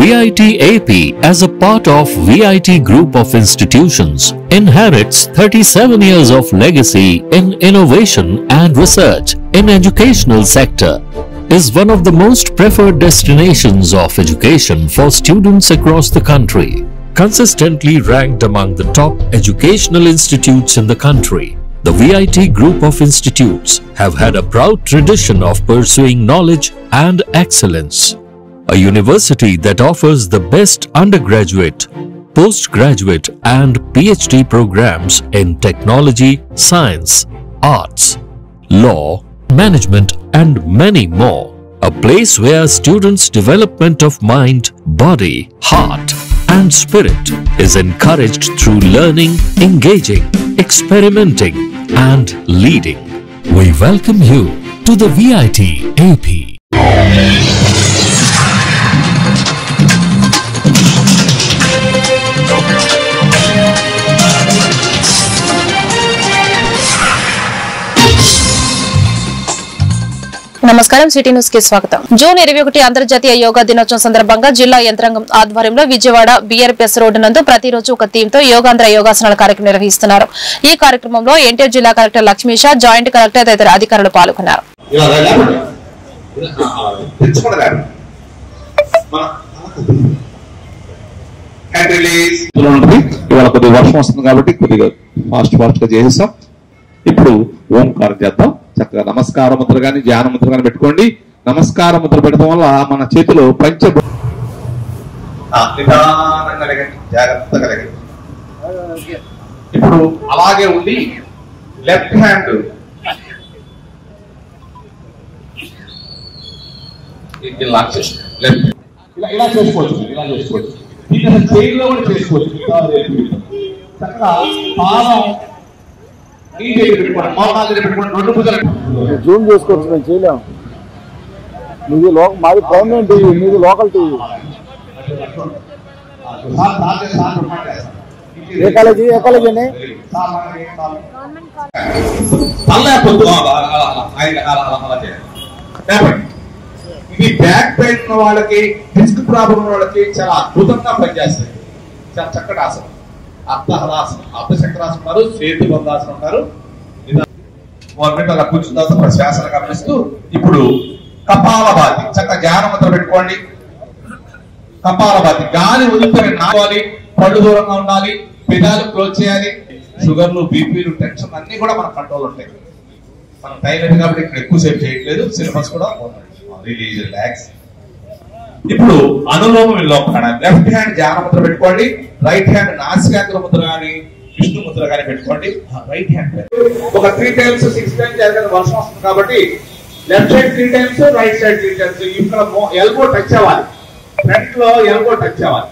VIT AP, as a part of VIT Group of Institutions, inherits 37 years of legacy in innovation and research in educational sector, is one of the most preferred destinations of education for students across the country, consistently ranked among the top educational institutes in the country. The VIT Group of Institutes have had a proud tradition of pursuing knowledge and excellence. A university that offers the best undergraduate, postgraduate and PhD programs in technology, science, arts, law, management and many more. A place where students' development of mind, body, heart and spirit is encouraged through learning, engaging, experimenting and leading. We welcome you to the VIT AP. నమస్కారం, city news కి స్వాగతం. June 21 అంతర్జాతీయ యోగా దినోత్సవం సందర్భంగా జిల్లా యంత్రాంగం ఆధ్వర్యంలో Vijayawada BRPS road నందు ప్రతిరోజు ఒక థీమ్ తో యోగాంధ్ర యోగాసనాల కార్యక్రమం నిర్వహిస్తున్నారు. ఈ కార్యక్రమంలో ఎన్టీఆర్ జిల్లా కలెక్టర్ లక్ష్మీషా, జాయింట్ కలెక్టర్ తదితర అధికారులు పాల్గొన్నారు. ఇప్పుడు ఓంకారం చేద్దాం. చక్కగా నమస్కార ముద్ర గాని ధ్యాన ముద్ర గాని పెట్టుకోండి. నమస్కార ముద్ర పెట్టడం వల్ల మన చేతిలో ఇప్పుడు అలాగే ఉండి లెఫ్ట్ హ్యాండ్ ఇలా చేసుకోవచ్చు. ఇలా చేసుకోవచ్చు. చైర్లో కూడా చేసుకోవచ్చు. చక్కగా పాదం జూమ్ చేసుకోవచ్చు. మేము చేయలేము. మీది మాది పర్మనెంట్ టీవీ, మీది లోకల్ టీవీ. ఏ కాలేజీ అండి? ఇది బ్యాక్ పెయిన్ ఉన్న వాళ్ళకి, డిస్క్ ప్రాబ్లం ఉన్న వాళ్ళకి చాలా అద్భుతంగా పనిచేస్తాయి. చాలా చక్కటి ఆసనం. అర్ధహలాసనం, అర్ధచక్రాసనం ఉన్నారు, సేతు బంధాసనం ఉన్నారు. అలా కూర్చున్న తర్వాత శ్వాసను గమనిస్తూ ఇప్పుడు కపాలభాతి చక్క ధ్యానముద్ర పెట్టుకోండి. కపాలభాతి గాలి వదిలిపోయి నావాలి, పళ్ళు దూరంగా ఉండాలి, పెదాలు క్లోజ్ చేయాలి. షుగర్లు, బీపీలు, టెన్షన్ అన్ని కూడా మన కంట్రోల్ ఉంటాయి. మనం టైం లేదు కాబట్టి ఇక్కడ ఎక్కువసేపు చేయట్లేదు. సిలబస్ కూడా రిలీజ్, రిలాక్స్. ఇప్పుడు అనులోమ విలోమ. లెఫ్ట్ హ్యాండ్ ధ్యాన ముద్ర పెట్టుకోండి. రైట్ హ్యాండ్ నాసికాగ్ర ముద్ర గాని విష్ణు ముద్ర గాని పెట్టుకోండి. రైట్ హ్యాండ్ ఒక 3 times 6 times జరగని వర్షం వస్తుంది కాబట్టి left side 3 times, right side 3 times. ఇక్కడ ఎల్బో టచ్ అవ్వాలి, ఫ్రంట్ లో ఎల్బో టచ్ అవ్వాలి.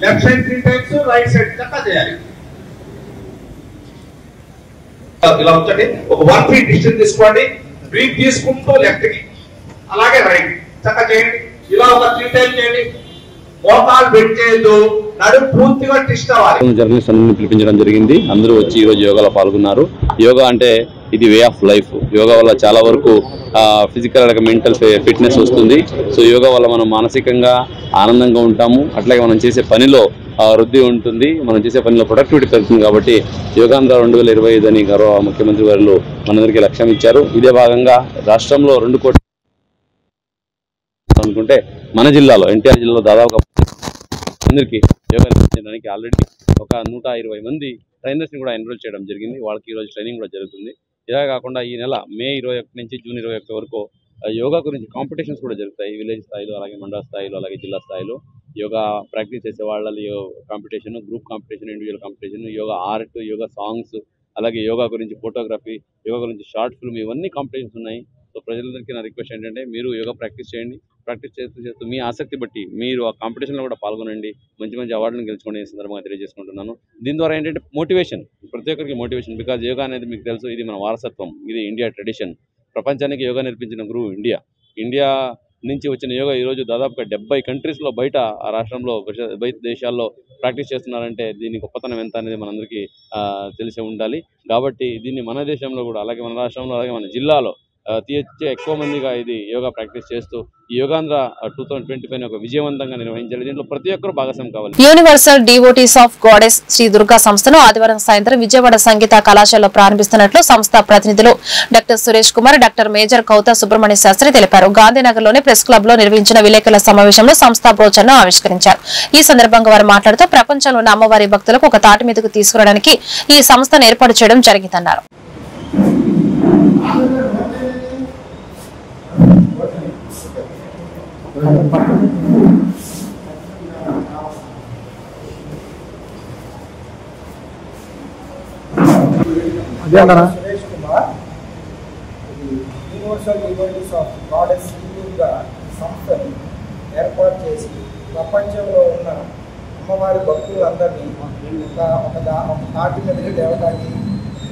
Left side 3 times, right side చక్కగా చేయాలి. ఇలా ఉంచండి. ఒక 1 feet డిస్టెన్స్ తీసుకోండి. బ్రీత్ తీసుకుంటూ లెఫ్ట్ కి, అలాగే రైట్ చక్కగా చేయండి. ఇలా ఒక 3 times చేయండి. మోకాలు పెట్టేదు, నడుము పూర్తిగా ట్విస్ట్ అవ్వాలి. జర్నలిస్ట్ అందరినీ పిలిపించడం జరిగింది. అందరూ వచ్చి ఈరోజు యోగాలో పాల్గొన్నారు. యోగా అంటే ఇది వే ఆఫ్ లైఫ్. యోగా వల్ల చాలా వరకు ఫిజికల్ అలాగే మెంటల్ ఫిట్నెస్ వస్తుంది. సో యోగా వల్ల మనం మానసికంగా ఆనందంగా ఉంటాము. అట్లాగే మనం చేసే పనిలో వృద్ధి ఉంటుంది, మనం చేసే పనిలో ప్రొడక్టివిటీ పెరుగుతుంది. కాబట్టి యోగాంధ్ర 2025 అని గౌరవ ముఖ్యమంత్రి వారు మనందరికీ లక్ష్యం ఇచ్చారు. ఇదే భాగంగా రాష్ట్రంలో 2 కోట్ల అనుకుంటే మన జిల్లాలో, ఎన్టీఆర్ జిల్లాలో దాదాపు అందరికీ యోగా నేర్పించడానికి ఆల్రెడీ ఒక 120 మంది ట్రైనర్స్ని కూడా ఎన్రోల్ చేయడం జరిగింది. వాళ్ళకి ఈరోజు ట్రైనింగ్ కూడా జరుగుతుంది. ఇలా కాకుండా ఈ నెల మే 21 నుంచి జూన్ 21 వరకు యోగా గురించి కాంపిటీషన్స్ కూడా జరుగుతాయి. విలేజ్ స్థాయిలో, అలాగే మండల స్థాయిలో, అలాగే జిల్లా స్థాయిలో యోగా ప్రాక్టీస్ చేసే వాళ్ళ competition, group competition, individual competition, yoga art, yoga songs, అలాగే యోగా గురించి ఫోటోగ్రఫీ, యోగా గురించి షార్ట్ ఫిల్మ్, ఇవన్నీ కాంపిటీషన్స్ ఉన్నాయి. సో ప్రజలందరికీ నా రిక్వెస్ట్ ఏంటంటే మీరు యోగా ప్రాక్టీస్ చేయండి. ప్రాక్టీస్ చేస్తూ మీ ఆసక్తి బట్టి మీరు ఆ కాంపిటీషన్లో కూడా పాల్గొనండి. మంచి మంచి అవార్డులను గెలుచుకోండి సందర్భంగా తెలియజేసుకుంటున్నాను. దీని ద్వారా ఏంటంటే మోటివేషన్, ప్రతి ఒక్కరికి మోటివేషన్. బికాజ్ యోగా అనేది మీకు తెలుసు, ఇది మన వారసత్వం, ఇది ఇండియా ట్రెడిషన్. ప్రపంచానికి యోగా నేర్పించిన గురువు ఇండియా నుంచి వచ్చిన యోగా ఈరోజు దాదాపుగా 70 కంట్రీస్లో బయట ఆ రాష్ట్రంలో బయట దేశాల్లో ప్రాక్టీస్ చేస్తున్నారంటే దీని గొప్పతనం ఎంత అనేది మనందరికీ తెలిసి ఉండాలి. కాబట్టి దీన్ని మన దేశంలో కూడా, అలాగే మన రాష్ట్రంలో, అలాగే మన జిల్లాలో ఎక్కువ మందిగా ఇది యోగా ప్రాక్టీస్ చేస్తూ ఈ యోగాంధ్ర 2025 ఒక విజయవంతంగా నిర్వహించాలి. దీంట్లో ప్రతి ఒక్కరూ భాగస్వామి కావాలి. Universal devotees of goddess Shri Durga సంస్థను ఆదివారం సాయంత్రం విజయవాడ సంగీత కళాశాలలో ప్రారంభిస్తున్నట్లు సంస్థ ప్రతినిధులు doctor Suresh Kumar, doctor major Koutha Subrahmanya Sastri తెలిపారు. గాంధీనగర్లోని ప్రెస్ క్లబ్ లో నిర్వహించిన విలేకరుల సమావేశంలో సంస్థ బ్రోచర్ను ఆవిష్కరించారు. ఈ సందర్భంగా వారు మాట్లాడుతూ ప్రపంచంలో ఉన్న అమ్మవారి భక్తులకు ఒక తాటి మీదకు తీసుకురావడానికి ఈ సంస్థను ఏర్పాటు చేయడం జరిగిందన్నారు. Suresh Kumar universal devotees of goddess గా సంస్థని ఏర్పాటు చేసి ప్రపంచంలో ఉన్న అమ్మవారి భక్తులందరినీ ఒక తాటి మీదకి తేవడానికి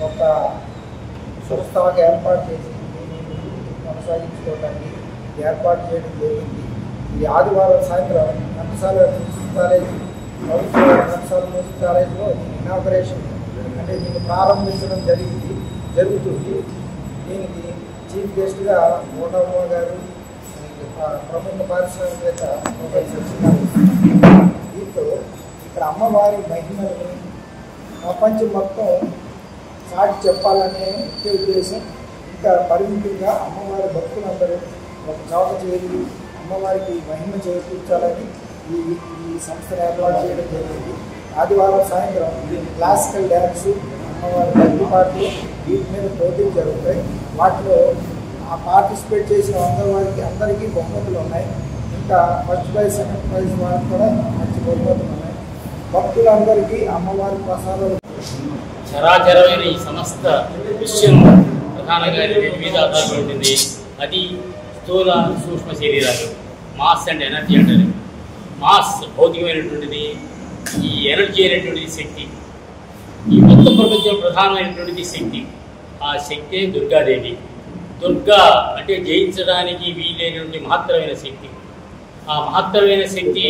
ఒక సంస్థకు ఏర్పాటు చేసి కొనసాగించుకోవడానికి ఏర్పాటు చేయడం జరిగింది. ఈ ఆదివారం సాయంత్రం Ghantasala music college Ghantasala music కాలేజ్లో ఇనాగరేషన్ అంటే దీన్ని ప్రారంభించడం జరుగుతుంది. దీనికి చీఫ్ గెస్ట్గా మోటమ్మ గారు, ప్రముఖ పారిశ్రామికవేత్త ప్రొఫెసర్ దీంతో ఇక్కడ అమ్మవారి మహిమని ప్రపంచం మొత్తం సాటి చెప్పాలనే ముఖ్య ఉద్దేశం. ఇంకా పరిమితంగా అమ్మవారి భక్తులందరూ ఒక చోట చేరి అమ్మవారికి మహిమ చేకూర్చాలని ఈ సంస్థను ఏర్పాటు చేయడం జరిగింది. ఆదివారం సాయంత్రం క్లాసికల్ డ్యాన్స్, అమ్మవారి భక్తి పాటలు వీటి మీద పోటీలు జరుగుతాయి. వాటిలో ఆ పార్టిసిపేట్ చేసిన అందరికీ బహుమతులు ఉన్నాయి. ఇంకా ఫస్ట్ ప్రైజ్, సెకండ్ ప్రైజ్ వారికి కూడా మంచి బహుమతులు ఉన్నాయి. భక్తులందరికీ అమ్మవారి ప్రసాదాలు. చరాచరమైన ఈ సమస్త విషయం ప్రధానంగా వివిధ ఆధారాలు ఉంటుంది. అది స్థూల సూక్ష్మ శరీరాలు, మాస్ అండ్ ఎనర్జీ అంటారు. మాస్ భౌతికమైనటువంటిది, ఈ ఎనర్జీ అనేటువంటిది శక్తి. ఈ మొత్తం ప్రపంచంలో ప్రధానమైనటువంటిది శక్తి. ఆ శక్తే దుర్గాదేవి. దుర్గా అంటే జయించడానికి వీలైనటువంటి మహత్తరమైన శక్తి. ఆ మహత్తరమైన శక్తి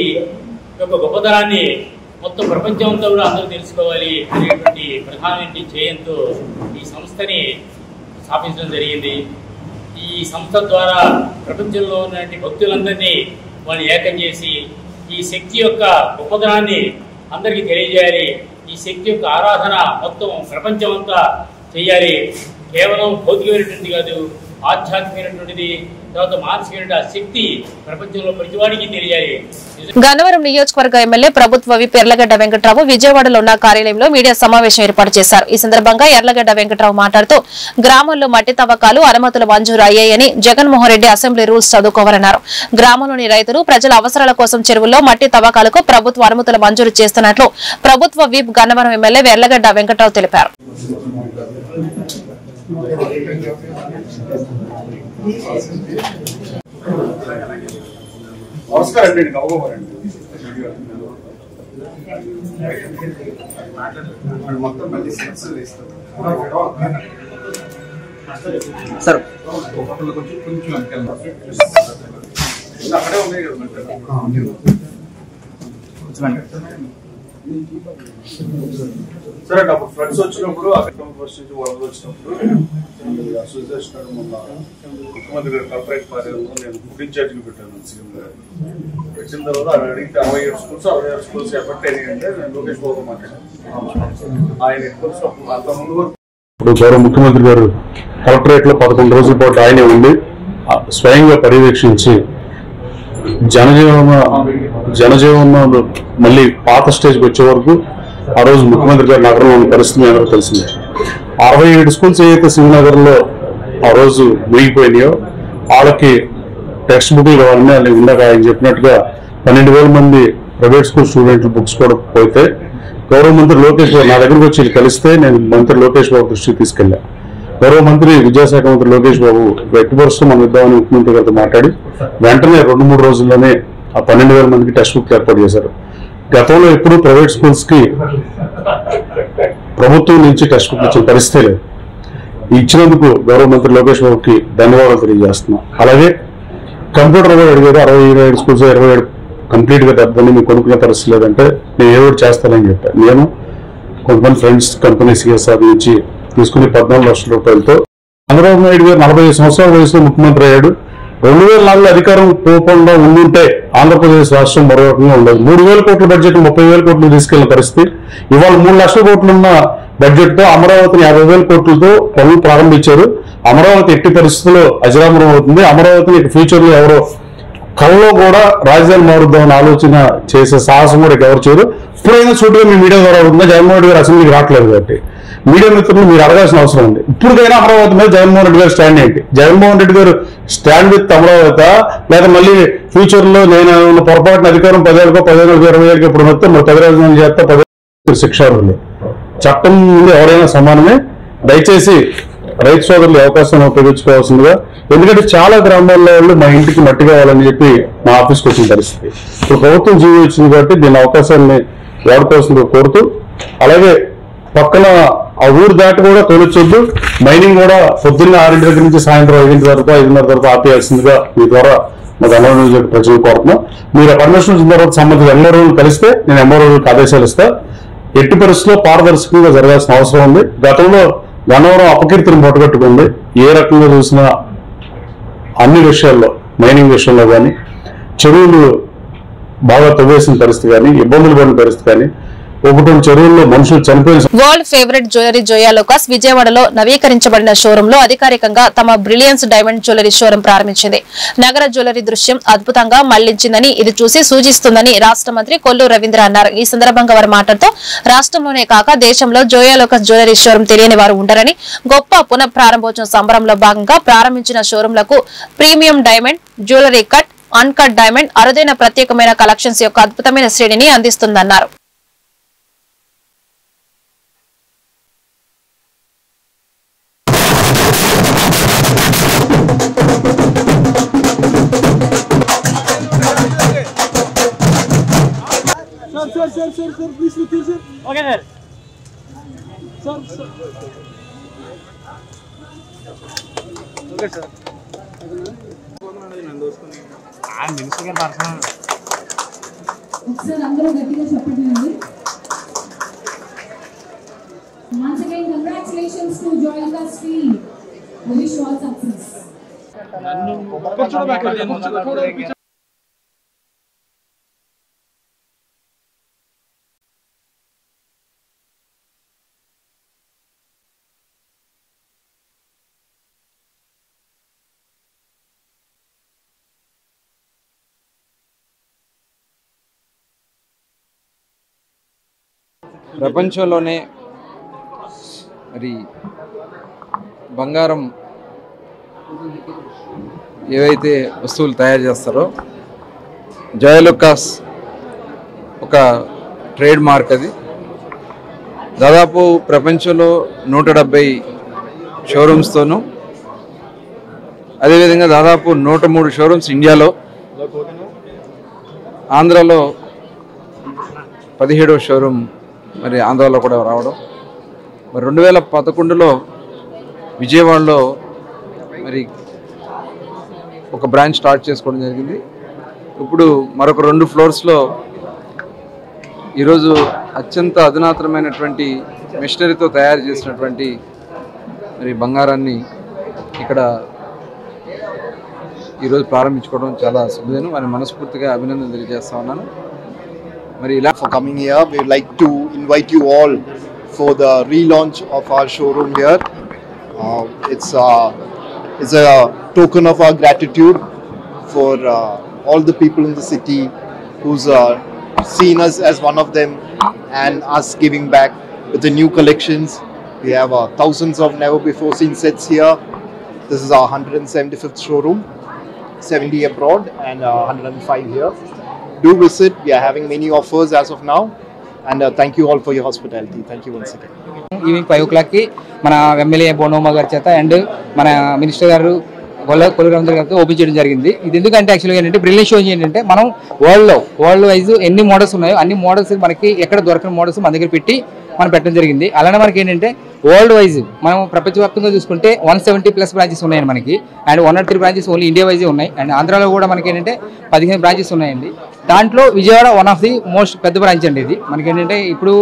యొక్క గొప్పతనాన్ని మొత్తం ప్రపంచం అంతా కూడా అందరూ తెలుసుకోవాలి అనేటువంటి ప్రధానమైన ధ్యేయంతో ఈ సంస్థని స్థాపించడం జరిగింది. ఈ సంస్థ ద్వారా ప్రపంచంలో ఉన్నటువంటి భక్తులందరినీ వాళ్ళు ఏకం చేసి ఈ శక్తి యొక్క గొప్పతనాన్ని అందరికీ తెలియజేయాలి. ఈ శక్తి యొక్క ఆరాధన మొత్తం ప్రపంచం అంతా చేయాలి. కేవలం భౌతికమైనటువంటి కాదు, ఆధ్యాత్మికమైనటువంటిది, తర్వాత మానసికమైన శక్తి ప్రపంచంలో ప్రతివాడికి తెలియాలి. గన్నవరం నియోజకవర్గ ఎమ్మెల్యే ప్రభుత్వ విప్ ఎర్లగడ్డ వెంకట్రావు విజయవాడలో ఉన్న కార్యాలయంలో మీడియా సమావేశం ఏర్పాటు చేశారు. ఈ సందర్భంగా ఎర్లగడ్డ వెంకట్రావు మాట్లాడుతూ గ్రామంలో మట్టి తవ్వకాలు అనుమతులు మంజూరు అయ్యాయని, జగన్మోహన్ రెడ్డి అసెంబ్లీ రూల్స్ చదువుకోవాలన్నారు. గ్రామంలోని రైతులు ప్రజల అవసరాల కోసం చెరువుల్లో మట్టి తవ్వకాలకు ప్రభుత్వ అనుమతులు మంజూరు చేస్తున్నట్లు ప్రభుత్వ విప్ గన్నవరం ఎమ్మెల్యే ఎర్లగడ్డ వెంకట్రావు తెలిపారు. నమస్కారం అండి, నవ్వరండి మొత్తం మళ్ళీ సార్ కొంచెం అక్కడే ఉన్నాయి కదా సరే. అప్పుడు ఫ్లడ్స్ వచ్చినప్పుడు పరిస్థితి వరదలు వచ్చినప్పుడు అసోసియేషన్ మొన్న ముఖ్యమంత్రి గారు కలెక్టరేట్ కార్యాలయంలో నేను ఫుడ్ ఇన్ఛార్జ్గా పెట్టాను. సీఎం గారు పెట్టిన తర్వాత అడిగితే 67 స్కూల్స్ ఎఫెక్ట్ అయినాయి అంటే నేను లోకేష్ బాబు మాట్లాడాను. ఆయన అంతకుముందు ఇప్పుడు గౌరవ ముఖ్యమంత్రి గారు కలెక్టరేట్ లో 11 రోజుల పాటు ఆయనే ఉండి స్వయంగా పర్యవేక్షించి జనజీవన మళ్ళీ పాత స్టేజ్కి వచ్చే వరకు ఆ రోజు ముఖ్యమంత్రి గారు నగరంలో ఉన్న పరిస్థితి అందరూ తెలిసిందే. 67 స్కూల్స్ ఏదైతే శ్రీనగర్ లో ఆ రోజు మునిగిపోయినాయో వాళ్ళకి టెక్స్ట్ బుక్లు కావాలని వాళ్ళు ఇందాక ఆయన చెప్పినట్టుగా 12,000 మంది ప్రైవేట్ స్కూల్ స్టూడెంట్లు బుక్స్ కూడా పోతే గౌరవ మంత్రి లోకేష్ బాబు నా దగ్గరకు వచ్చి కలిస్తే నేను మంత్రి లోకేష్ బాబు దృష్టికి తీసుకెళ్లా. గౌరవ మంత్రి విద్యాశాఖ మంత్రి లోకేష్ బాబు ఎట్టి పరిస్థితుల్లో మనం ఇద్దామని ముఖ్యమంత్రి గారితో మాట్లాడి వెంటనే 2-3 రోజుల్లోనే ఆ 12,000 మందికి టెక్స్ట్ బుక్ ఏర్పాటు చేశారు. గతంలో ఎప్పుడు ప్రైవేట్ స్కూల్స్ కి ప్రభుత్వం నుంచి టెక్స్ట్ బుక్ ఇచ్చిన పరిస్థితి లేదు. ఇచ్చినందుకు గౌరవ మంత్రి లోకేష్ బాబుకి ధన్యవాదాలు తెలియజేస్తున్నాం. అలాగే కంప్యూటర్ కూడా అడిగారు. 67 స్కూల్స్ 27 కంప్లీట్ గా దెబ్బని మీకు కొనుక్కునే పరిస్థితి లేదంటే నేను ఏదో చేస్తానని చెప్పాను. నేను కొంతమంది ఫ్రెండ్స్ కంపెనీ సిఎస్ఆర్ నుంచి తీసుకుని 14 లక్షల రూపాయలతో చంద్రబాబు నాయుడు గారు 45 సంవత్సరాల వయసులో ముఖ్యమంత్రి అయ్యాడు. 2004 అధికారం పోకుండా ఉండుంటే ఆంధ్రప్రదేశ్ రాష్ట్రం మరో రకంగా ఉండదు. 3,000 కోట్ల బడ్జెట్ 30,000 కోట్లు తీసుకెళ్లిన పరిస్థితి. ఇవాళ 3 లక్షల కోట్లున్న బడ్జెట్ తో అమరావతిని 50,000 కోట్లతో పనులు ప్రారంభించారు. అమరావతి ఎట్టి పరిస్థితుల్లో అజరామరం అవుతుంది. అమరావతిని ఫ్యూచర్ లో ఎవరో కళ్ళలో కూడా రాజధాని మారుద్దామని ఆలోచన చేసే సాహసం కూడా ఎవరు చేయరు. ఇప్పుడైనా సూటిగా మీ మీడియా ద్వారా ఉందా? జగన్మోహన్ రెడ్డి గారు అసెంబ్లీకి రావట్లేదు కాబట్టి మీడియా మిత్రులు మీరు అడగాల్సిన అవసరం ఉంది. ఇప్పటికైనా అమరావతి మీద జగన్మోహన్ రెడ్డి గారు స్టాండ్ ఏంటి? జగన్మోహన్ రెడ్డి గారు స్టాండ్ విత్ అమరావతి, లేదా మళ్ళీ ఫ్యూచర్ లో నేను పొరపాటున అధికారం 10 ఏళ్ళకో 15 ఏళ్ళకో 20 ఏళ్ళకి ఇప్పుడు మొత్తం 10 రాజధాని చేస్తా 10 శిక్షార్హులు. చట్టం ముందు ఎవరైనా సమానమే. దయచేసి రైతు సోదరులు అవకాశాన్ని ఉపయోగించుకోవాల్సిందిగా. ఎందుకంటే చాలా గ్రామాల్లో వాళ్ళు మా ఇంటికి మట్టి కావాలని చెప్పి మా ఆఫీస్కి వచ్చిన పరిస్థితి. ఇప్పుడు ప్రభుత్వం జీవో వచ్చింది కాబట్టి దీని అవకాశాన్ని వాడుకోవాల్సిందిగా కోరుతూ, అలాగే పక్కన ఆ ఊరు దాటి కూడా తోలొచ్చొద్దు. మైనింగ్ కూడా పొద్దున్న 6 దగ్గర నుంచి సాయంత్రం 5 వరకు 5:30 వరకు ఆపేయాల్సిందిగా మీ ద్వారా మా గన్నవరం ప్రజలు కోరుతున్నాం. మీరు పర్మిషన్ వచ్చిన తర్వాత సంబంధిత ఎంఆర్ఓలు కలిస్తే నేను ఎంఆర్ఓలకు ఆదేశాలు ఇస్తా. ఎట్టి పరిస్థితుల్లో పారదర్శకంగా జరగాల్సిన అవసరం ఉంది. గతంలో గన్నవరం అపకీర్తిని పొట్టగట్టుకుంది. ఏ రకంగా చూసినా అన్ని విషయాల్లో, మైనింగ్ విషయంలో కానీ, చెరువులు బాగా తవ్వేసిన పరిస్థితి కానీ, ఇబ్బందులు పడిన పరిస్థితి కానీ, ఒకటి చెరువుల్లో మనుషులు చనిపోయిన. World favourite jewellery Joyalukkas విజయవాడలో నవీకరించబడిన షోరూమ్ లో అధికారికంగా తమ బ్రిలియన్స్ డైమండ్ జ్యువెలరీ షోరూమ్ ప్రారంభించింది. నగర జ్యువెలరీ దృశ్యం అద్భుతంగా మళ్లించిందని, ఇది చూసి సూచిస్తుందని రాష్ట్ర మంత్రి కొల్లు రవీంద్ర అన్నారు. ఈ సందర్భంగా వారు మాట్లాడుతూ రాష్ట్రంలోనే కాక దేశంలో జోయా లుకాస్ జ్యువెలరీ షోరూమ్ తెలియని వారు ఉండరని, గొప్ప పునఃప్రారంభోత్సవం సంబరంలో భాగంగా ప్రారంభించిన షోరూంలకు premium diamond, jewellery cut, uncut diamond, అరుదైన ప్రత్యేకమైన కలెక్షన్స్ యొక్క అద్భుతమైన శ్రేణిని అందిస్తుందన్నారు. అందరూ గట్టిగా చెప్పండి. Once again, congratulations to Joy Lucas team. We wish you all success. ప్రపంచంలోనే మరి బంగారం ఏవైతే వస్తువులు తయారు చేస్తారో జోయా లుకాస్ ఒక ట్రేడ్ మార్క్. అది దాదాపు ప్రపంచంలో 170 షోరూమ్స్తోనూ, అదేవిధంగా దాదాపు 103 షోరూమ్స్ ఇండియాలో, ఆంధ్రాలో 17వ షోరూమ్ మరి ఆంధ్రాలో కూడా రావడం, మరి 2011లో విజయవాడలో మరి ఒక బ్రాంచ్ స్టార్ట్ చేసుకోవడం జరిగింది. ఇప్పుడు మరొక 2 ఫ్లోర్స్లో ఈరోజు అత్యంత అధునాతనమైనటువంటి మిషనరీతో తయారు చేసినటువంటి మరి బంగారాన్ని ఇక్కడ ఈరోజు ప్రారంభించుకోవడం చాలా శుభదినం. మరి మనస్ఫూర్తిగా అభినందనలు తెలియజేస్తా ఉన్నాను. మరి ఇలా for coming here, we would like to invite you all for the relaunch of our showroom here. It's a token of our gratitude for all the people in the city who's seen us as one of them and us giving back with the new collections. We have thousands of never before seen sets here. This is our 175th showroom, 70 abroad and 105 here. Do visit. We are having many offers as of now, and thank you all for your hospitality. Thank you once again. Evening 5 o'clockకి మన MLA బోనోమా గారి చేత and మన minister గారు కొల్లు రవీంద్ర గారితో open చేయడం జరిగింది. ఇది ఎందుకంటే యాక్చువల్గా ఏంటంటే బ్రిలియన్స్ షో ఏంటంటే మనం వరల్డ్ వైజ్ ఎన్ని మోడల్స్ ఉన్నాయో అన్ని మోడల్స్ మనకి ఎక్కడ దొరకని మోడల్స్ మన దగ్గర పెట్టి మనం పెట్టడం జరిగింది. అలానే మనకి ఏంటంటే వరల్డ్ వైజ్ మనం ప్రపంచవ్యాప్తంగా చూసుకుంటే 170+ బ్రాంచెస్ ఉన్నాయండి మనకి. And 103 branches only India yj ఉన్నాయి. అండ్ ఆంధ్రాలో కూడా మనకి ఏంటంటే 15 బ్రాంచెస్ ఉన్నాయండి. దాంట్లో Vijayawada one of the most పెద్ద బ్రాంచ్ అండి ఇది. మనకి ఏంటంటే ఇప్పుడు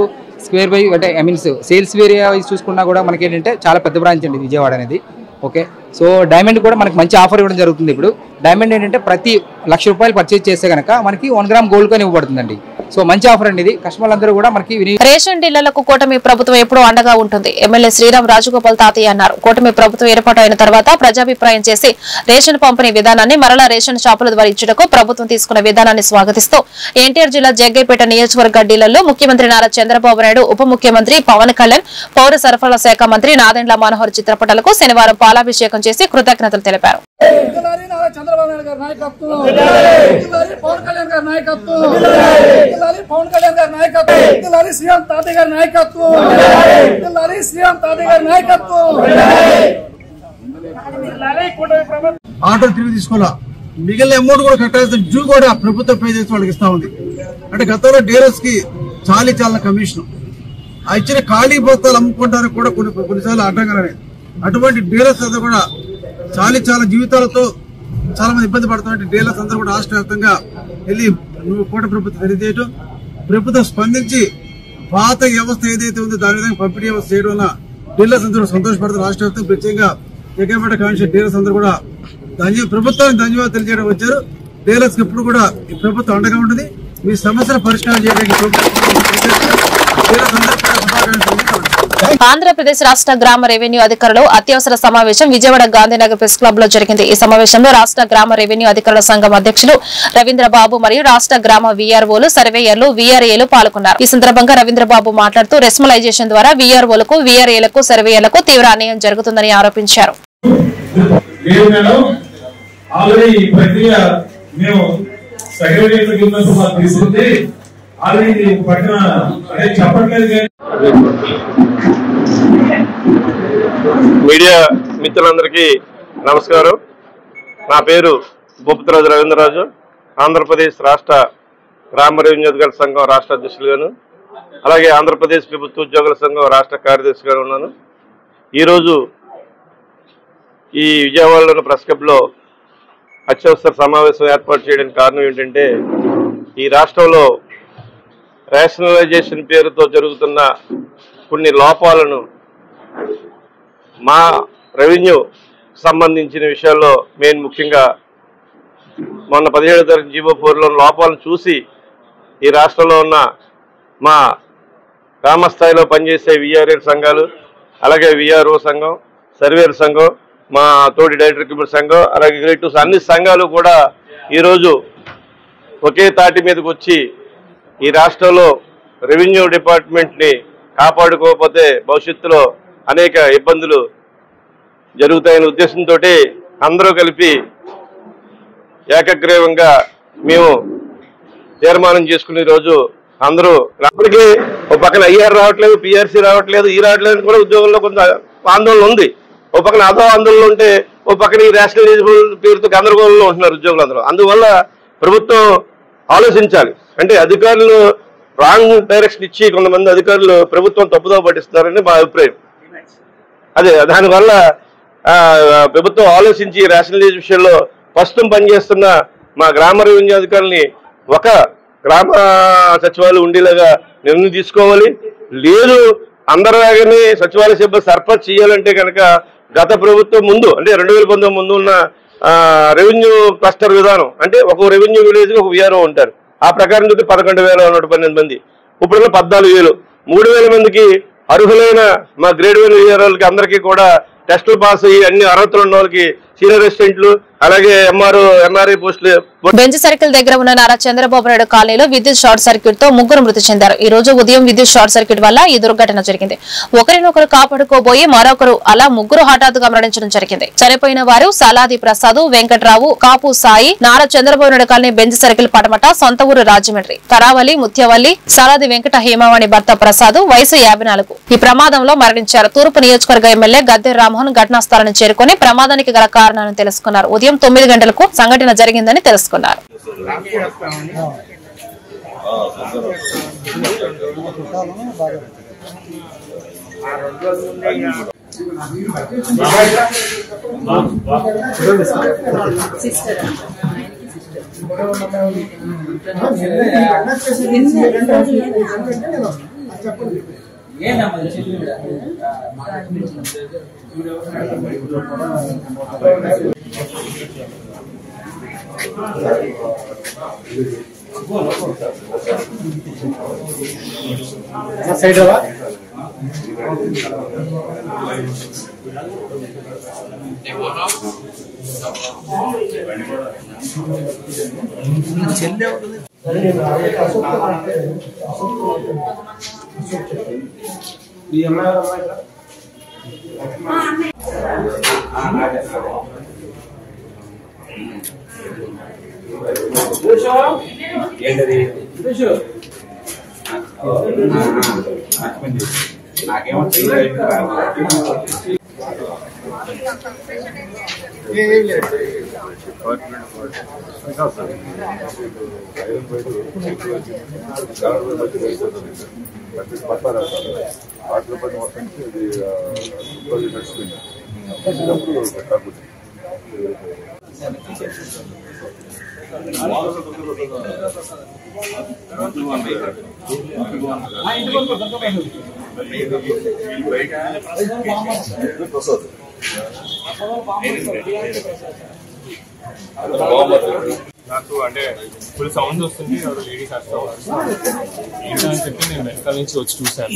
స్క్వేర్ బై అంటే I means sales area wise చూసుకున్నా కూడా మనకి ఏంటంటే చాలా పెద్ద బ్రాంచ్ అండి విజయవాడ అనేది. ఓకే. సో డైమండ్ కూడా మనకి మంచి ఆఫర్ ఇవ్వడం జరుగుతుంది. ఇప్పుడు డైమండ్ ఏంటంటే ప్రతి ₹1,00,000 పర్చేజ్ చేస్తే కనుక మనకి 1 గ్రామ్ గోల్డ్ కాయిన్ ఇవ్వబడుతుందండి. సో మంచి ఆఫర్ అండి ఇది. కస్టమర్లందరూ కూడా మనకి రేషన్ డీలర్లకు కూటమి ప్రభుత్వం ఎప్పుడూ అండగా ఉంటుంది. ఎమ్మెల్యే శ్రీరామ్ రాజగోపాల్ తాతయ్య అన్నారు. కూటమి ప్రభుత్వం ఏర్పాటు అయిన తర్వాత ప్రజాభిప్రాయం చేసి రేషన్ పంపిణీ విధానాన్ని మరలా రేషన్ షాపుల ద్వారా ఇచ్చుటకు ప్రభుత్వం తీసుకున్న విధానాన్ని స్వాగతిస్తూ ఎన్టీఆర్ జిల్లా జగ్గైపేట నియోజకవర్గ డీలర్లు ముఖ్యమంత్రి నారా చంద్రబాబు నాయుడు, ఉప ముఖ్యమంత్రి పవన్ కళ్యాణ్, పౌర సరఫరాల శాఖ మంత్రి నాదెండ్ల మనోహర్ చిత్రపటాలకు శనివారం పాలాభిషేకం చేసి కృతజ్ఞతలు తెలిపారు. చంద్రబాబు నాయుడు గారి నాయకత్వం, పవన్ కళ్యాణ్ గారి నాయకత్వం, పవన్ కళ్యాణ్ గారి నాయకత్వం, శ్రీరామ్ తాతయ్య గారి నాయకత్వం, శ్రీరామ్ తాతయ్య గారి నాయకత్వం. ఆటో తిరిగి తీసుకోవాలా, మిగిలిన అమౌంట్ కూడా కట్టాల్సిన డ్యూ కూడా ప్రభుత్వం పే చేసి వాళ్ళకి ఇస్తా ఉంది. అంటే గతంలో డీలర్స్ కి చాలా కమిషన్ ఆ ఇచ్చిన ఖాళీ బస్తాలు అమ్ముకుంటానికి కూడా కొన్నిసార్లు అడ్డంగానే అటువంటి డీలర్స్ అంతా కూడా చాలా జీవితాలతో చాలా మంది ఇబ్బంది పడుతున్న డీలర్స్ అందరూ కూడా రాష్ట్ర వ్యాప్తంగా వెళ్లి కూట ప్రభుత్వం తెలియజేయటం, ప్రభుత్వం స్పందించి పాత వ్యవస్థ ఏదైతే ఉందో దాని విధంగా పంపిణీ వ్యవస్థ చేయడం వల్ల డీలర్స్ అందరూ సంతోషపడుతున్నారు. రాష్ట్ర వ్యాప్తంగా ప్రత్యేకంగా జగ్గైపేట కాన్స్టిట్యూషన్ డీలర్స్ అందరూ కూడా ప్రభుత్వానికి ధన్యవాదాలు తెలియజేయడం వచ్చారు. డీలర్స్ కి ఎప్పుడు కూడా ఈ ప్రభుత్వం అండగా ఉంటుంది. మీ సమస్యల పరిష్కారం చేయడానికి ఆంధ్రప్రదేశ్ రాష్ట్ర గ్రామ రెవెన్యూ అధికారులు అత్యవసర సమావేశం విజయవాడ గాంధీనగర్ ప్రెస్ క్లబ్ లో జరిగింది. ఈ సమావేశంలో రాష్ట్ర గ్రామ రెవెన్యూ అధికారుల సంఘం అధ్యక్షులు రవీంద్రబాబు మరియు రాష్ట్ర గ్రామ వీఆర్ఓలు, సర్వేయర్లు, వీఆర్ఏలు పాల్గొన్నారు. ఈ సందర్భంగా రవీంద్రబాబు మాట్లాడుతూ రెస్మలైజేషన్ ద్వారా వీఆర్ఓలకు, వీఆర్ఏలకు, సర్వేయర్లకు తీవ్ర అన్యాయం జరుగుతుందని ఆరోపించారు. మీడియా మిత్రులందరికీ నమస్కారం. నా పేరు భూపతిరాజు రవీంద్రరాజు, ఆంధ్రప్రదేశ్ రాష్ట్ర గ్రామ రెవెన్యూ అధికారుల సంఘం రాష్ట్ర అధ్యక్షులుగాను, అలాగే ఆంధ్రప్రదేశ్ ప్రభుత్వ ఉద్యోగుల సంఘం రాష్ట్ర కార్యదర్శిగా ఉన్నాను. ఈరోజు ఈ విజయవాడలోని ప్రెస్ క్లబ్లో అత్యవసర సమావేశం ఏర్పాటు చేయడానికి కారణం ఏంటంటే, ఈ రాష్ట్రంలో రేషనలైజేషన్ పేరుతో జరుగుతున్న కొన్ని లోపాలను, మా రెవెన్యూ సంబంధించిన విషయాల్లో మెయిన్ ముఖ్యంగా మొన్న 17వ తారీఖు జీవో 4లో లోపాలను చూసి ఈ రాష్ట్రంలో ఉన్న మా గ్రామ స్థాయిలో పనిచేసే వీఆర్ఏ సంఘాలు, అలాగే వీఆర్ఓ సంఘం, సర్వేర్ సంఘం, మా తోటి డైరెక్టర్ సంఘం, అలాగే గ్రేడ్ అన్ని సంఘాలు కూడా ఈరోజు ఒకే తాటి మీదకి వచ్చి ఈ రాష్ట్రంలో రెవెన్యూ డిపార్ట్మెంట్ని కాపాడుకోకపోతే భవిష్యత్తులో అనేక ఇబ్బందులు జరుగుతాయనే ఉద్దేశంతో అందరూ కలిపి ఏకగ్రీవంగా మేము తీర్మానం చేసుకునే రోజు అందరూ అప్పటికే ఒక పక్కన ఐఆర్ రావట్లేదు, పిఆర్సీ రావట్లేదు, ఈ రావట్లేదు కూడా ఉద్యోగంలో కొంత ఆందోళన ఉంది. ఒక పక్కన అదో ఆందోళన ఉంటే ఒక పక్కన ఈ రేషనలైజబుల్ పేరుతో గందరగోళంలో ఉంటున్నారు ఉద్యోగులందరూ. అందువల్ల ప్రభుత్వం ఆలోచించాలి. అంటే అధికారులు రాంగ్ డైరెక్షన్ ఇచ్చి కొంతమంది అధికారులు ప్రభుత్వం తప్పుదో పట్టిస్తున్నారని మా అభిప్రాయం. అదే దానివల్ల ప్రభుత్వం ఆలోచించి రేషనలైజ్ విషయంలో ప్రస్తుతం పనిచేస్తున్న మా గ్రామ రెవెన్యూ అధికారులని ఒక గ్రామ సచివాలయం ఉండేలాగా నిర్ణయం తీసుకోవాలి. లేదు అందరిలాగానే సచివాలయ సిబ్బంది సర్పంచ్ చేయాలంటే కనుక గత ప్రభుత్వం ముందు అంటే 2019 ముందు ఉన్న రెవెన్యూ క్లస్టర్ విధానం, అంటే ఒక రెవెన్యూ విలేజ్ ఒక వీఆర్ఓ ఉంటారు. ఆ ప్రకారం చూస్తే 11,112 మంది, ఇప్పుడున్న 14,000, 3,000 మందికి అర్హులైన మా గ్రేడ్ 1 వీఆర్ఓలకి అందరికీ కూడా టెస్టులు పాస్ అయ్యి అన్ని అర్హతలు ఉన్న వాళ్ళకి సీనియర్ అసిస్టెంట్లు, అలాగే ఎంఆర్ఓ, ఎన్ఆర్ఐ పోస్టులు. బెంచ్ సర్కిల్ దగ్గర ఉన్న నారా చంద్రబాబు నాయుడు కాలనీలో విద్యుత్ షార్ట్ సర్క్యూట్ తో 3 మృతి చెందారు. ఈ రోజు ఉదయం విద్యుత్ షార్ట్ సర్క్యూట్ వల్ల ఈ దుర్ఘటన జరిగింది. ఒకరినొకరు కాపాడుకోబోయి మరొకరు అలా 3 హఠాత్తుగా మరణించడం జరిగింది. చనిపోయిన వారు Saladi Prasad, Venkatrao, Kapu Sai, Nara Chandrababu Naidu colony bench circle పడమట, సొంత ఊరు రాజమండ్రి, కరావలి, ముత్యవల్లి, సలాది వెంకట హేమవాణి భర్త ప్రసాద్, వయసు 54. ఈ ప్రమాదంలో మరణించారు. తూర్పు నియోజకవర్గ ఎమ్మెల్యే గద్దె రామ్మోహన్ ఘటనా స్థలాన్ని చేరుకుని ప్రమాదానికి గల కారణాలను తెలుసుకున్నారు. ఉదయం 9 గంటలకు సంఘటన జరిగిందని తెలుసుకున్నారు. నాకేమో నాకు అంటే ఫుల్ సౌండ్ వస్తుంది, ఎవరు లేడీస్ ఏంటని చెప్పి నేను వెనకాల నుంచి వచ్చి చూశాను,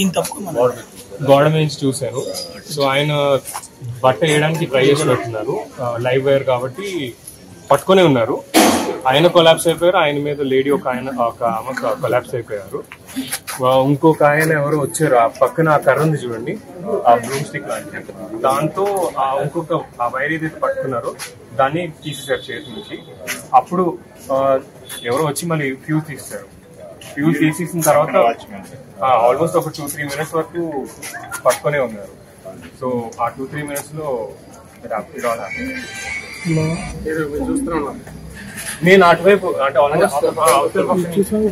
గోడ నుంచి చూశాను. సో ఆయన బట్ట వేయడానికి ట్రై చేసినట్టున్నారు, లైవ్ వైర్ కాబట్టి పట్టుకునే ఉన్నారు. ఆయన కొలాప్స్ అయిపోయారు, ఆయన మీద లేడీ ఒక ఆమె కొలాప్స్ అయిపోయారు. ఇంకొక ఆయన ఎవరో వచ్చారు, ఆ పక్కన ఆ కర్ర ఉంది చూడండి, ఆ బ్లూమ్ స్టిక్ లాంటి, దాంతో ఇంకొక ఆ వైర్ ఏదైతే పట్టుకున్నారో దాన్ని తీసేసారు చేతి నుంచి. అప్పుడు ఎవరో వచ్చి మళ్ళీ ఫ్యూజ్ తీస్తారు. ఫ్యూజ్ తీసేసిన తర్వాత ఆల్మోస్ట్ ఒక 2-3 minutes వరకు పట్టుకునే ఉన్నారు. సో ఆ 2-3 minutes లో చూస్తున్నాం. నేను అటువైపు అంటే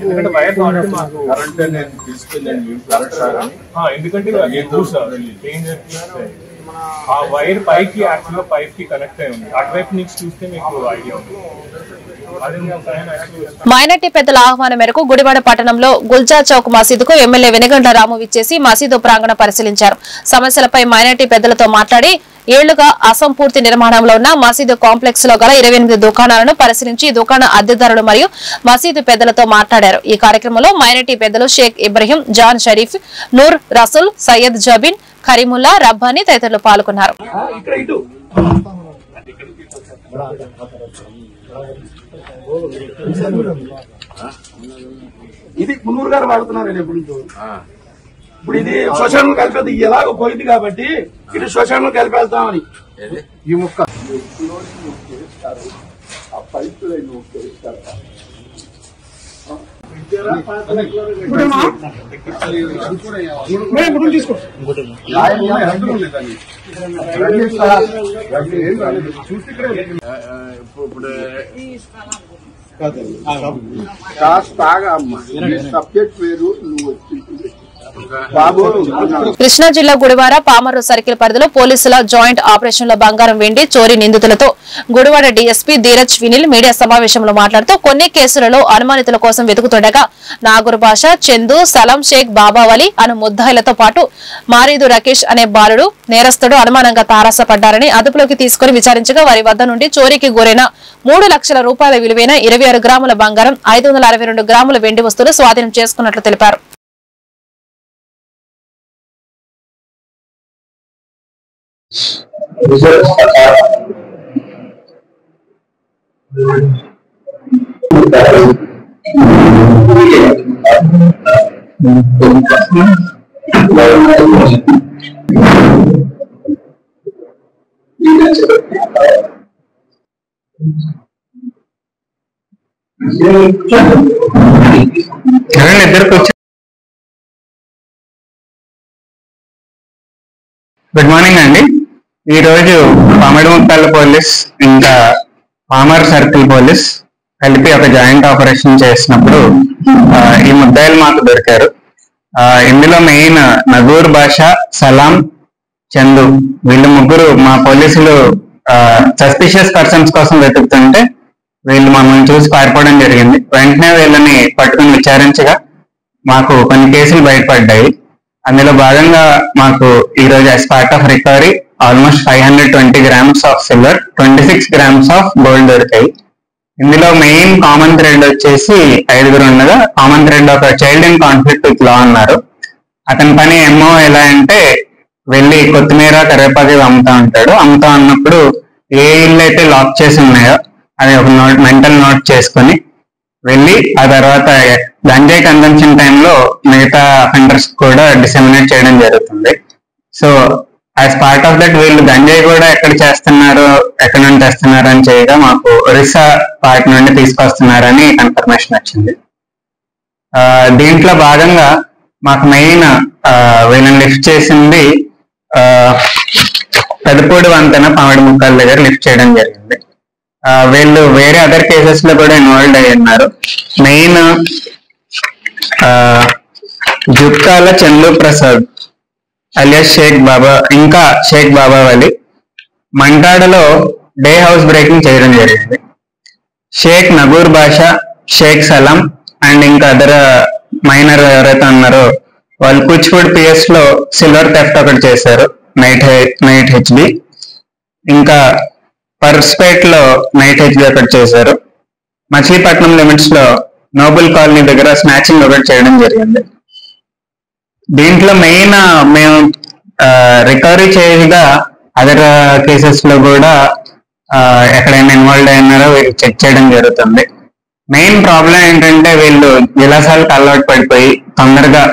ఎందుకంటే వైర్ ఎందుకంటే ఆ వైర్ పైకి యాక్చువల్ గా పైప్ కి కనెక్ట్ అయి ఉంది. అటువైపు నుంచి చూస్తే మీకు ఐడియా ఉంది. మైనార్టీ పెద్దల ఆహ్వానం మేరకు గుడివాడ పట్టణంలో గుల్జా చౌక్ మసీదుకు ఎమ్మెల్యే వెనుగండ్ల రాము విచ్చేసి మసీదు ప్రాంగణ పరిశీలించారు. సమస్యలపై మైనార్టీ పెద్దలతో మాట్లాడి ఏళ్లుగా అసంపూర్తి నిర్మాణంలో ఉన్న మసీదు కాంప్లెక్స్ లో గల 28 దుకాణాలను పరిశీలించి దుకాణ అద్దెదారులు మరియు మసీదు పెద్దలతో మాట్లాడారు. ఈ కార్యక్రమంలో మైనార్టీ పెద్దలు షేక్ ఇబ్రహీం, జాన్ షరీఫ్, నూర్ రసూల్, సయ్యద్ జబీన్, కరీముల్లా, రబ్బానీ తదితరులు పాల్గొన్నారు. ఇది మున్నూరు గారు వాడుతున్నారు ఎప్పుడు. ఇప్పుడు ఇది శ్మశానం కలిపేది ఎలాగో పోయింది కాబట్టి ఇది శ్మశానం కలిపేద్దామని ఈ ముక్క సబ్జెక్ట్ వేరు నువ్వు కృష్ణా జిల్లా గుడివాడ పామర్రు సర్కిల్ పరిధిలో పోలీసుల జాయింట్ ఆపరేషన్ లో బంగారం వెండి చోరీ నిందితులతో గుడివాడ డీఎస్పీ ధీరజ్ వినిల్ మీడియా సమావేశంలో మాట్లాడుతూ కొన్ని కేసులలో అనుమానితుల కోసం వెతుకుతుండగా నాగూర్ బాషా, చందు, సలాం షేక్, బాబావలి అను ముద్దాయిలతో పాటు మారీదు రకేష్ అనే బాలుడు నేరస్తుడు అనుమానంగా తారసపడ్డారని అదుపులోకి తీసుకుని విచారించగా వారి వద్ద నుండి చోరీకి గురైన 3 లక్షల రూపాయల విలువైన 26 గ్రాముల బంగారం, 562 గ్రాముల వెండి వస్తువులు స్వాధీనం చేసుకున్నట్లు తెలిపారు. గుడ్ మార్నింగ్ అండి. ఈ రోజు పామడిముత్తాల పోలీస్ ఇంకా పామర్ సర్కిల్ పోలీస్ కలిపి ఒక జాయింట్ ఆపరేషన్ చేసినప్పుడు ఈ ముద్దాయిలు మాకు దొరికారు. ఇందులో మెయిన్ నగూర్ బాషా, సలాం, చందు వీళ్ళు ముగ్గురు మా పోలీసులు సస్పిషియస్ పర్సన్స్ కోసం వెతుకుతుంటే వీళ్ళు మమ్మల్ని చూసి పారిపోవడం జరిగింది. వెంటనే వీళ్ళని పట్టుకుని విచారించగా మాకు కొన్ని కేసులు బయటపడ్డాయి. అందులో భాగంగా మాకు ఈ రోజు as part of recovery almost 520 grams of silver, 26 grams of gold దొరికాయి. ఇందులో మెయిన్ కామన్ థ్రెడ్ వచ్చేసి 5 ఉండగా, కామన్ థ్రెడ్ ఒక child in conflict with law అన్నారు. అతని పని ఏమో ఎలా అంటే వెళ్ళి కొత్తిమీర కరివేపాకు అమ్ముతా ఉంటాడు. అమ్ముతా ఉన్నప్పుడు ఏ ఇల్లు అయితే లాక్ చేసి ఉన్నాయో అది ఒక మెంటల్ నోట్ చేసుకుని వెళ్ళి ఆ తర్వాత గంజాయి కన్సంప్షన్ టైంలో మిగతా అఫెండర్స్ కూడా డిసెమినేట్ చేయడం జరుగుతుంది. So as part of that వీళ్ళు గంజాయి కూడా ఎక్కడ చేస్తున్నారు, ఎక్కడ నుండి తెస్తున్నారు అని చేయగా మాకు ఒరిస్సా పార్ట్ నుండి తీసుకొస్తున్నారని కన్ఫర్మేషన్ వచ్చింది. దీంట్లో భాగంగా మాకు మెయిన్ వీళ్ళని లిఫ్ట్ చేసింది పెదపూడి వంతెన పామిడి ముక్కల దగ్గర లిఫ్ట్ చేయడం జరిగింది. వీళ్ళు వేరే అదర్ కేసెస్ లో కూడా ఇన్వాల్వ్ అయి ఉన్నారు. మెయిన్ జుట్కాల చందు ప్రసాద్ అలియాస్ షేక్ బాబా, ఇంకా షేక్ బాబా వలి మంటాడలో డే హౌస్ బ్రేకింగ్ చేయడం జరిగింది. షేక్ నగూర్ బాషా, షేక్ సలాం అండ్ ఇంకా అదర్ మైనర్ ఎవరైతే ఉన్నారో వాళ్ళు కూచిపూడి పిఎస్ లో సిల్వర్ థెఫ్ట్ ఒకటి చేశారు, నైట్ హెచ్బి. ఇంకా పర్స్పేట్ లో నైట్ హెచ్బి ఒకటి చేశారు. మచిలీపట్నం లిమిట్స్ లో నోబుల్ కాలనీ దగ్గర స్నాచింగ్ ఒకటి చేయడం జరిగింది. దీంట్లో మెయిన్ మేము రికవరీ చేయగా అదర్ కేసెస్ లో కూడా ఎక్కడైనా ఇన్వాల్వ్ అయినారో వీళ్ళు చెక్ చేయడం జరుగుతుంది. మెయిన్ ప్రాబ్లం ఏంటంటే వీళ్ళు విలాసాలకు అలవాటు పడిపోయి తొందరగా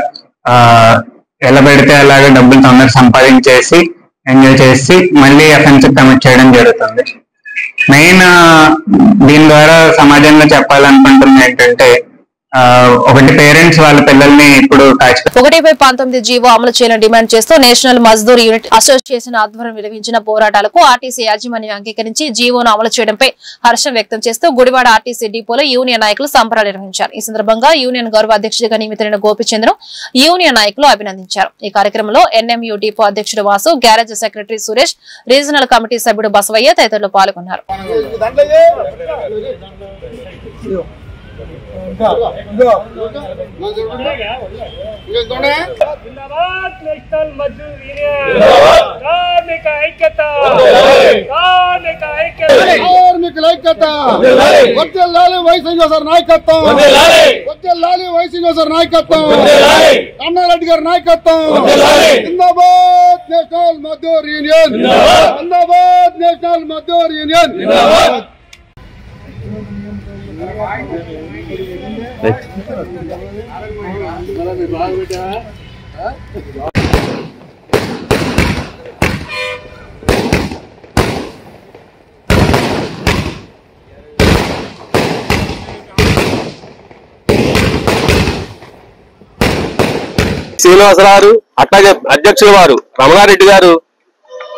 ఎలా పెడితే అలాగే డబ్బులు తొందరగా సంపాదించేసి ఎంజాయ్ చేసి మళ్ళీ అఫెన్స్ కమిట్ చేయడం జరుగుతుంది. మెయిన్ దీని ద్వారా సమాజంలో చెప్పాలనుకుంటుంది ఏంటంటే ఒకటి పేరెంట్స్ వాళ్ళ పిల్లల్ని ఇప్పుడు 1/19 జీవో అమలు చేయాలని డిమాండ్ చేస్తూ నేషనల్ మజ్దూర్ యూనిట్ అసోసియేషన్ ఆధ్వర్యం నిర్వహించిన పోరాటాలకు ఆర్టీసీ యాజమాన్యం అంగీకరించి జీవోను అమలు చేయడంపై హర్షం వ్యక్తం చేస్తూ గుడివాడ ఆర్టీసీ డిపోలో యూనియన్ నాయకులు సంబరాలు నిర్వహించారు. ఈ సందర్భంగా యూనియన్ గౌరవ అధ్యక్షుడిగా నియమితులైన గోపిచంద్రం యూనియన్ నాయకులు అభినందించారు. ఈ కార్యక్రమంలో ఎన్ఎంయూ డిపో అధ్యక్షుడు Vasu, garage secretary Suresh, regional committee సభ్యుడు బసవయ్య తదితరులు పాల్గొన్నారు. అన్నారెడ్డి గారి నాయకత్వం, జిందాబాద్ నేషనల్ మజ్దూర్ యూనియన్, జిందాబాద్ నేషనల్ మజ్దూర్ యూనియన్. శ్రీనివాసరావు అట్లాగే అధ్యక్షుల వారు రమణారెడ్డి గారు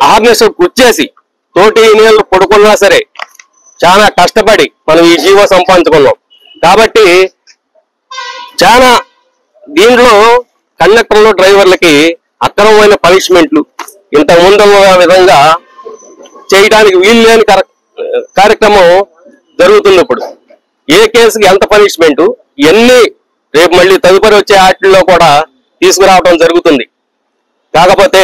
అహర్నిశ కృషి చేసి తోటి యూనియన్లు పడుకున్నా సరే చాలా కష్టపడి మనం ఈ జీవో సంపాదించుకున్నాం. కాబట్టి చాలా దీంట్లో కండక్టర్లు డ్రైవర్లకి అక్రమమైన పనిష్మెంట్లు ఇంతకు ముందు విధంగా చేయడానికి వీలు లేని కార్యక్రమం జరుగుతుంది. ఇప్పుడు ఏ కేసుకి ఎంత పనిష్మెంట్ ఎన్ని రేపు మళ్ళీ తదుపరి వచ్చే యాక్ట్లో కూడా తీసుకురావడం జరుగుతుంది. కాకపోతే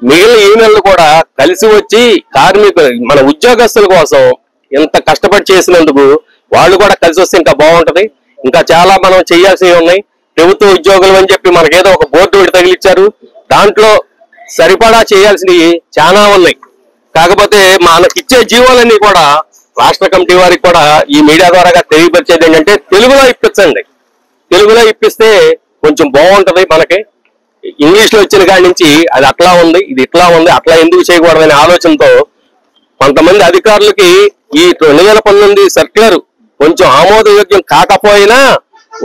మిగిలిన యూనియన్లు కూడా కలిసి వచ్చి కార్మికులు మన ఉద్యోగస్తుల కోసం ఎంత కష్టపడి చేసినందుకు వాళ్ళు కూడా కలిసి వస్తే ఇంకా బాగుంటది. ఇంకా చాలా మనం చేయాల్సినవి ఉన్నాయి. ప్రభుత్వ ఉద్యోగులు అని చెప్పి మనకేదో ఒక బోర్డు ఒకటి తగిలిచ్చారు, దాంట్లో సరిపడా చేయాల్సినవి చాలా ఉన్నాయి. కాకపోతే మనకిచ్చే జీవోలన్నీ కూడా రాష్ట్ర కమిటీ వారికి కూడా ఈ మీడియా ద్వారా తెలియపరిచేది ఏంటంటే తెలుగులో ఇప్పించండి. తెలుగులో ఇప్పిస్తే కొంచెం బాగుంటది. మనకి ఇంగ్లీష్ లో వచ్చిన కాడి నుంచి అది అట్లా ఉంది, ఇది ఇట్లా ఉంది, అట్లా ఎందుకు చేయకూడదనే ఆలోచనతో కొంతమంది అధికారులకి ఈ 2019 సర్క్యులర్ కొంచెం ఆమోదయోగ్యం కాకపోయినా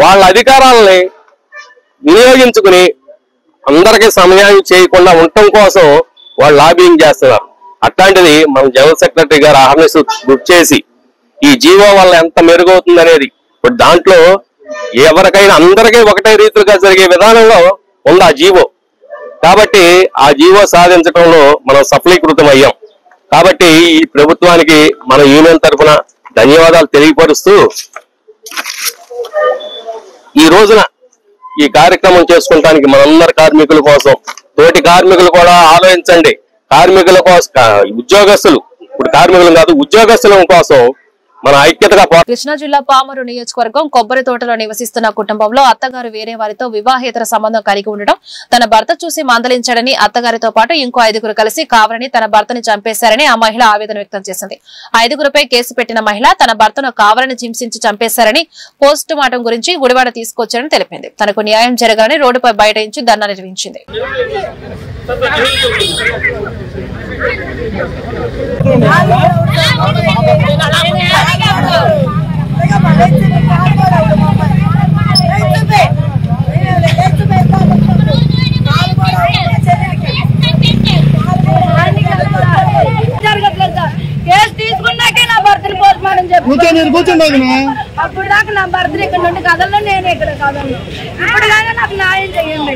వాళ్ళ అధికారాలని వినియోగించుకుని అందరికీ సమయం చేయకుండా ఉండటం కోసం వాళ్ళు లాబింగ్ చేస్తున్నారు. అట్లాంటిది మన జనరల్ సెక్రటరీ గారు అహర్నిశ గుర్తు చేసి ఈ జీవో వల్ల ఎంత మెరుగవుతుంది అనేది ఇప్పుడు దాంట్లో ఎవరికైనా అందరికీ ఒకటే రీతిగా జరిగే విధానంలో ఉంది ఆ జీవో. కాబట్టి ఆ జీవో సాధించడంలో మనం సఫలీకృతం అయ్యాం. కాబట్టి ఈ ప్రభుత్వానికి మన యూనియన్ తరఫున ధన్యవాదాలు తెలియపరుస్తూ ఈ రోజున ఈ కార్యక్రమం చేసుకోవడానికి మనందరి కార్మికుల కోసం, తోటి కార్మికులు కూడా ఆలోచించండి. కార్మికుల కోసం, ఉద్యోగస్తులు, ఇప్పుడు కార్మికులు కాదు ఉద్యోగస్తుల కోసం మన ఐక్యతగా. కృష్ణా జిల్లా పామరు నియోజకవర్గం కొబ్బరి తోటలో నివసిస్తున్న కుటుంబంలో అత్తగారు వేరే వారితో వివాహేతర సంబంధం కలిగి ఉండడం, తన భర్త చూసి మందలించాడని, అత్తగారితో పాటు ఇంకో 5గురు కలిసి కావాలని తన భర్తని చంపేశారని ఆ మహిళ ఆవేదన వ్యక్తం చేసింది. 5గురుపై కేసు పెట్టిన మహిళ తన భర్తను కావాలని హింసించి చంపేశారని, పోస్టు మార్టం గురించి గుడివాడ తీసుకొచ్చారని తెలిపింది. తనకు న్యాయం జరగాలని రోడ్డుపై బైఠాయించి ధర్నా నిర్వహించింది. కేసు తీసుకున్నాకే నా భర్తని పోస్ట్ మార్టం చెప్పి అప్పుడు దాకా నా భర్తని ఇక్కడ నుండి కదలను, నేను ఇక్కడ కదలను. ఇప్పుడు కానీ నాకు న్యాయం చేయండి.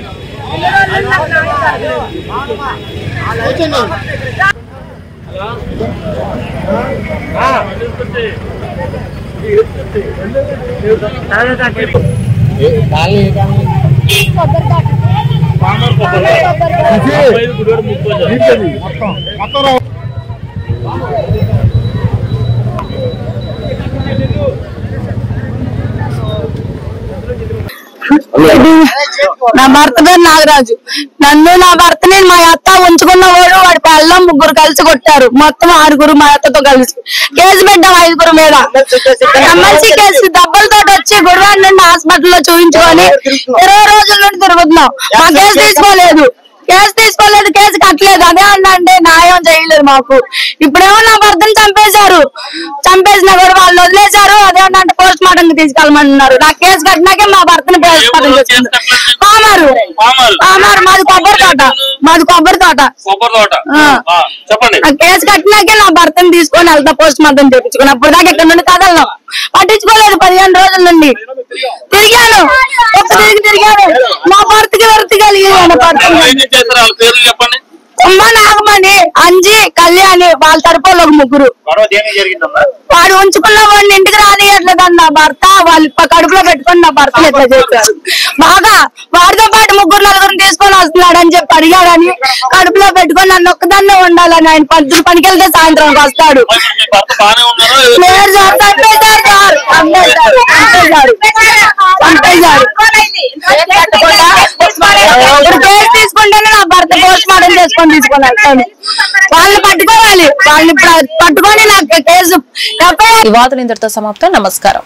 నా భర్త పేరు నాగరాజు. నన్ను నా భర్తని మా అత్త ఉంచుకున్నవాడు వాడి పిల్లలు 3 కలిసి కొట్టారు. మొత్తం 6గురు మా అత్తతో కలిసి కేసు పెట్టాం 5గురు మీద. ఎమ్మెల్సీ కేసు దెబ్బలతో వచ్చి గుడివాడ నుండి హాస్పిటల్లో చూపించుకొని 20 రోజుల నుండి తిరుగుతున్నాం. మా కేసు తీసుకోలేదు, కేసు కట్టలేదు. అదే అంటే న్యాయం చేయలేదు మాకు. ఇప్పుడేమో నా భర్తను చంపేసిన కూడా వాళ్ళు వదిలేశారు. అదేమంటే పోస్ట్ మార్టం తీసుకెళ్ళమంటున్నారు. నా కేసు కట్టినాకే మా భర్తను పోస్ట్ మార్టం చేస్తుంది. పామారు మాది కొబ్బరి తోట. కేసు కట్టినాకే నా భర్తను తీసుకొని వెళ్తా పోస్ట్ మార్టం చేయించుకుని. అప్పుడు దాకా ఇక్కడ నుండి కదలను, పట్టించుకోలేదు. 15 రోజుల నుండి తిరిగాను, తిరిగాను. మా భర్తకి వృత్తి కలిగి నాగమణి, అంజి, కళ్యాణి వాళ్ళ తరపు 3. వాడు ఉంచుకున్న వాడిని ఇంటికి రానియట్లేదన్న భర్త. వాళ్ళు కడుపులో పెట్టుకుని నా భర్తను ఎట్లా చేశారు. బాగా వాడితో పాటు 3-4 తీసుకొని వస్తున్నాడు అని చెప్పి అడిగాడని కడుపులో పెట్టుకొని నన్ను ఒక్కదాన్నే ఉండాలని. ఆయన పొద్దున పనికి వెళ్తే సాయంత్రంకి వస్తాడు. కేసు తీసుకుంటేనే నా భర్త పోస్ట్ మార్టం చేసుకొని తీసుకొని వెళ్తాను. వాళ్ళని పట్టుకోవాలి, వాళ్ళని పట్టుకొని నాకు కేసు. ఈ వార్తలు ఇంతటితో సమాప్తం. నమస్కారం.